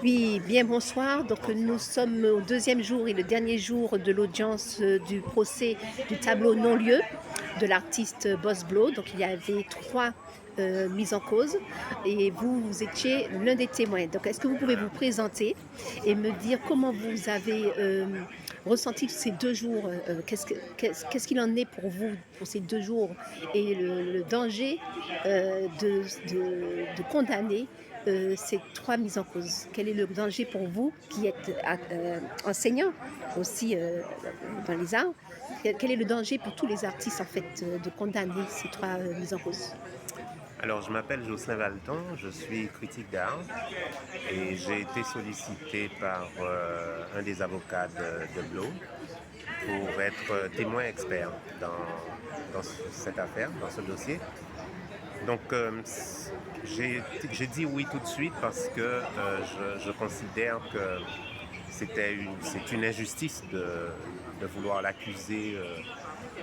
Oui, bien bonsoir. Donc nous sommes au deuxième jour et le dernier jour de l'audience du procès du tableau non-lieu de l'artiste Boss Blow. Donc il y avait trois mises en cause et vous étiez l'un des témoins. Donc est-ce que vous pouvez vous présenter et me dire comment vous avez ressenti ces 2 jours qu'est-ce qu'il en est pour vous pour ces 2 jours et le danger de condamner ces trois mises en cause? Quel est le danger pour vous qui êtes enseignant aussi dans les arts? Quel est le danger pour tous les artistes en fait de condamner ces trois mises en cause? Alors, je m'appelle Jocelyn Valton, je suis critique d'art et j'ai été sollicité par un des avocats de Blo pour être témoin expert dans cette affaire, dans ce dossier. Donc, j'ai dit oui tout de suite parce que je considère que c'est une injustice de vouloir l'accuser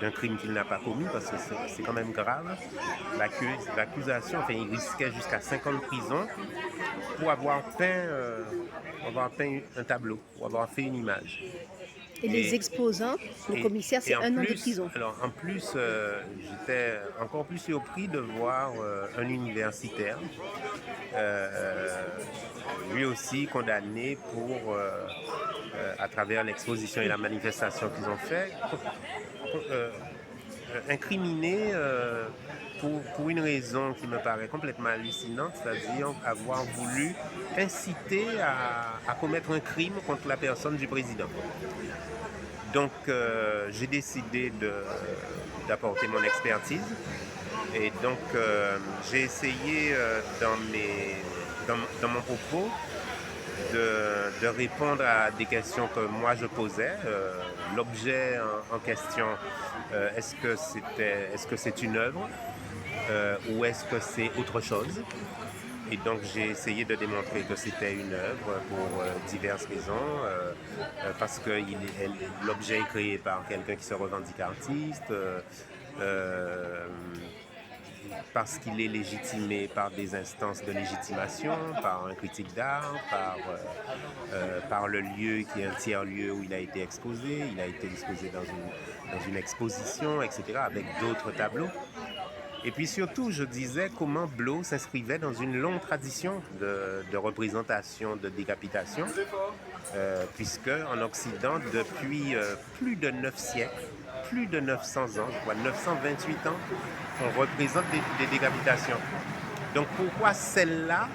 d'un crime qu'il n'a pas commis parce que c'est quand même grave. L'accusation, enfin, il risquait jusqu'à 5 ans de prison pour avoir peint un tableau, pour avoir fait une image. Et les Et, exposants, le et, commissaire, et c'est 1 an de prison. en plus, j'étais encore plus surpris de voir un universitaire, euh, lui aussi condamné pour, à travers l'exposition et la manifestation qu'ils ont fait, euh, incriminé pour une raison qui me paraît complètement hallucinante, c'est-à-dire avoir voulu inciter à commettre un crime contre la personne du président. Donc, j'ai décidé d'apporter mon expertise. Et donc, j'ai essayé dans mon propos de répondre à des questions que moi je posais. L'objet en question, est-ce que c'est une œuvre ou est-ce que c'est autre chose? Et donc j'ai essayé de démontrer que c'était une œuvre pour diverses raisons, parce que l'objet est créé par quelqu'un qui se revendique artiste, euh, parce qu'il est légitimé par des instances de légitimation, par un critique d'art, par le lieu qui est un tiers-lieu où il a été exposé. Il a été exposé dans une exposition, etc., avec d'autres tableaux. Et puis surtout, je disais comment Blo s'inscrivait dans une longue tradition de représentation de décapitation, puisque en Occident, depuis plus de 9 siècles, plus de 900 ans, je crois 928 ans, on représente des décapitations. Donc pourquoi celle-là,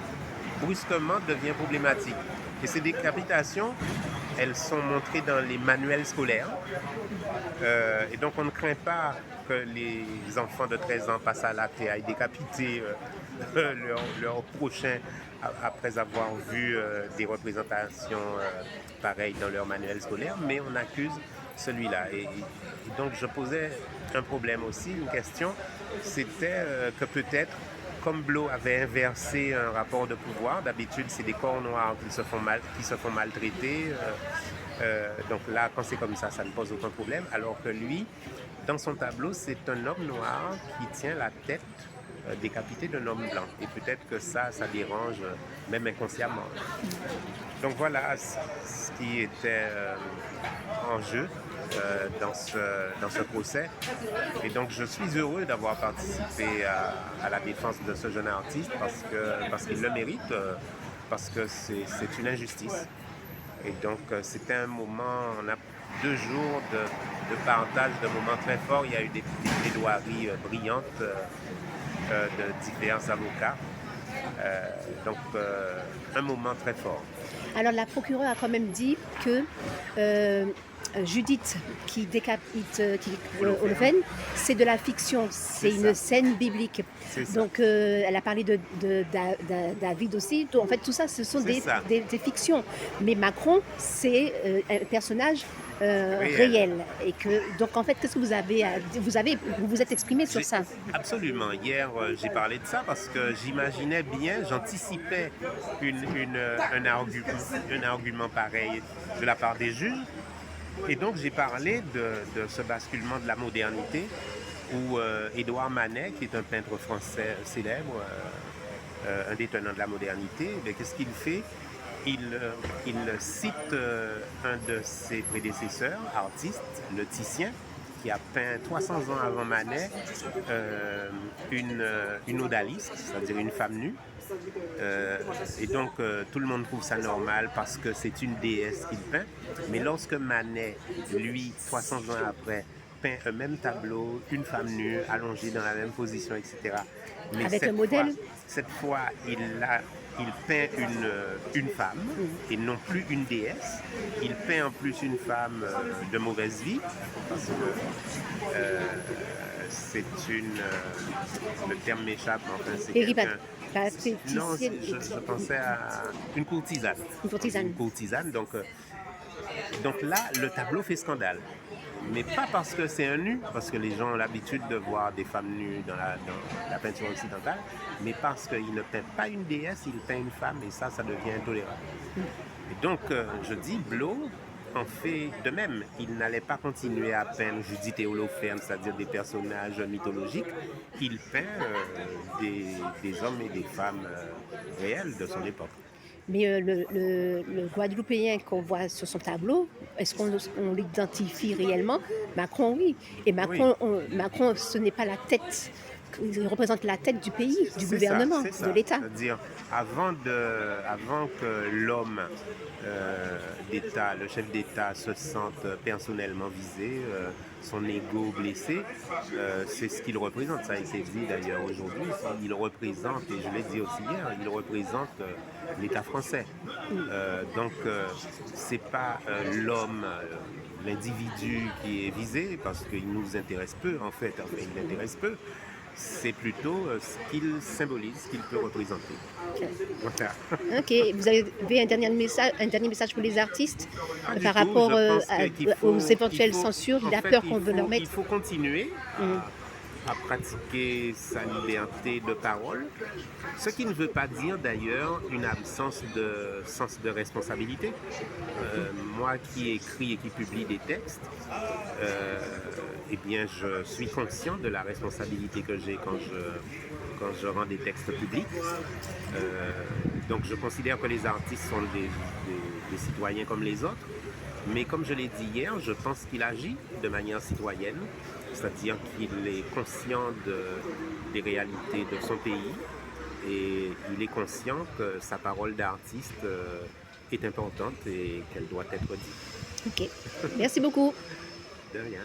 brusquement, devient problématique? Et ces décapitations, elles sont montrées dans les manuels scolaires. Et donc on ne craint pas que les enfants de 13 ans passent à l'acte et aillent décapiter leur prochain après avoir vu des représentations pareilles dans leur manuel scolaire, mais on accuse celui-là. Et donc je posais un problème aussi, une question, c'était que peut-être, comme Blo avait inversé un rapport de pouvoir, d'habitude c'est des corps noirs qui se font maltraiter. Donc là, quand c'est comme ça ne pose aucun problème. Alors que lui, dans son tableau, c'est un homme noir qui tient la tête décapitée d'un homme blanc. Et peut-être que ça dérange même inconsciemment. Donc voilà ce qui était en jeu dans ce procès. Et donc je suis heureux d'avoir participé à la défense de ce jeune artiste parce qu'il le mérite, parce que c'est une injustice. Et donc, c'était un moment, on a 2 jours de partage de moments très forts. Il y a eu des plaidoiries brillantes de divers avocats. Donc, un moment très fort. Alors la procureure a quand même dit que Judith qui décapite Holopherne, Olven, c'est de la fiction, c'est c'est une ça, scène biblique. c'est ça, Donc elle a parlé de David aussi. Donc, en fait, tout ça, ce sont c'est ça. des fictions. Mais Macron, c'est un personnage Réel. réel. Et que, donc en fait, qu'est-ce que vous avez à dire? Vous vous êtes exprimé sur J'ai- ça. Absolument. Hier, j'ai parlé de ça parce que j'imaginais bien, j'anticipais un argument pareil de la part des juges. Et donc, j'ai parlé de ce basculement de la modernité où Édouard Manet, qui est un peintre français célèbre, un des tenants de la modernité, qu'est-ce qu'il fait? il cite un de ses prédécesseurs, artiste, le Titien, qui a peint 300 ans avant Manet une odalisque, c'est-à-dire une femme nue. Et donc tout le monde trouve ça normal parce que c'est une déesse qu'il peint. Mais lorsque Manet, lui, 300 ans après, peint un même tableau, une femme nue, allongée dans la même position, etc. Mais Avec un modèle. cette fois, il peint une femme et non plus une déesse. Il peint en plus une femme de mauvaise vie parce que c'est une... le terme m'échappe, enfin c'est quelqu'un... Non, je pensais à une courtisane. Une courtisane. Une courtisane, donc là, le tableau fait scandale. Mais pas parce que c'est un nu, parce que les gens ont l'habitude de voir des femmes nues dans la peinture occidentale, mais parce qu'il ne peint pas une déesse, il peint une femme, et ça devient intolérable. Et donc, je dis, Blot en fait de même. Il n'allait pas continuer à peindre Judith et Holoferne, c'est-à-dire des personnages mythologiques. Il peint des hommes et des femmes réels de son époque. Mais le Guadeloupéen qu'on voit sur son tableau, est-ce qu'on l'identifie réellement? Macron, oui. Et Macron, Macron, ce n'est pas la tête. Il représente la tête du pays, du gouvernement, de l'État. C'est-à-dire, avant que l'homme d'État, le chef d'État, se sente personnellement visé, son ego blessé, c'est ce qu'il représente. Ça a été dit d'ailleurs aujourd'hui. Il représente, et je l'ai dit aussi hier, il représente l'État français. Donc, c'est pas l'homme, l'individu qui est visé, parce qu'il nous intéresse peu, en fait. Enfin, il l'intéresse peu. C'est plutôt ce qu'il symbolise, ce qu'il peut représenter. Voilà. Ok, vous avez un dernier message pour les artistes par rapport aux éventuelles censures, la peur qu'on veut leur mettre? Il faut continuer à pratiquer sa liberté de parole, ce qui ne veut pas dire d'ailleurs une absence de sens de responsabilité. Moi qui écris et qui publie des textes, eh bien je suis conscient de la responsabilité que j'ai quand je rends des textes publics. Donc je considère que les artistes sont des citoyens comme les autres. Mais comme je l'ai dit hier, je pense qu'il agit de manière citoyenne, c'est-à-dire qu'il est conscient des réalités de son pays et il est conscient que sa parole d'artiste est importante et qu'elle doit être dite. Ok, merci beaucoup. De rien.